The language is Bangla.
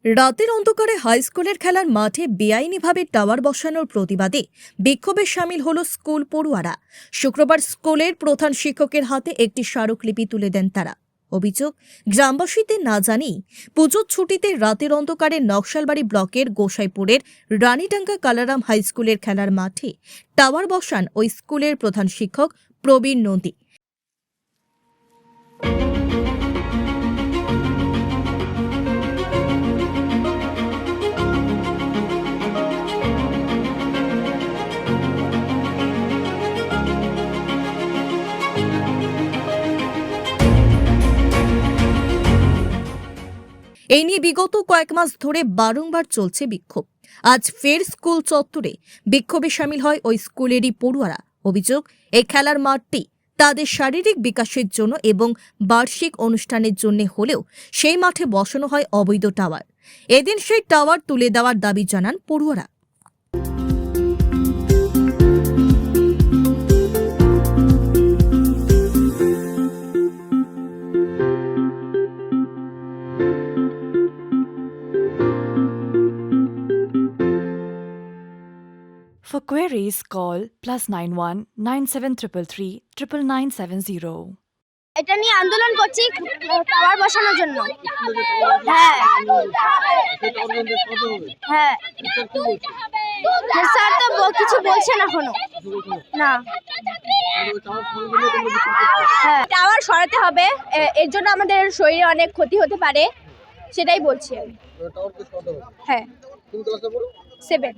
রাতের অন্ধকারে হাইস্কুলের খেলার মাঠে বেআইনিভাবে টাওয়ার বসানোর প্রতিবাদে বিক্ষোভে সামিল হল স্কুল পড়ুয়ারা। শুক্রবার স্কুলের প্রধান শিক্ষকের হাতে একটি স্মারকলিপি তুলে দেন তারা। অভিযোগ, গ্রামবাসীদের না জানিয়ে পুজোর ছুটিতে রাতের অন্ধকারে নকশালবাড়ি ব্লকের গোসাইপুরের রানীডাঙ্গা কালারাম হাইস্কুলের খেলার মাঠে টাওয়ার বসান ওই স্কুলের প্রধান শিক্ষক প্রবীণ নন্দী। এই নিয়ে বিগত কয়েক মাস ধরে বারংবার চলছে বিক্ষোভ। আজ ফের স্কুল চত্বরে বিক্ষোভে সামিল হয় ওই স্কুলেরই পড়ুয়ারা। অভিযোগ, এই খেলার মাঠটি তাদের শারীরিক বিকাশের জন্য এবং বার্ষিক অনুষ্ঠানের জন্য হলেও সেই মাঠে বসানো হয় অবৈধ টাওয়ার। এদিন সেই টাওয়ার তুলে দেওয়ার দাবি জানান পড়ুয়ারা। For queries, call +91 9733 99970. এটা নিয়ে আন্দোলন করছি টাওয়ার বসানোর জন্য। হ্যাঁ হ্যাঁ স্যার তো কিছু বলছেন এখনো না। হ্যাঁ, টাওয়ার সরাতে হবে, এর জন্য আমাদের শরীরে অনেক ক্ষতি হতে পারে, সেটাই বলছি আমি। হ্যাঁ 7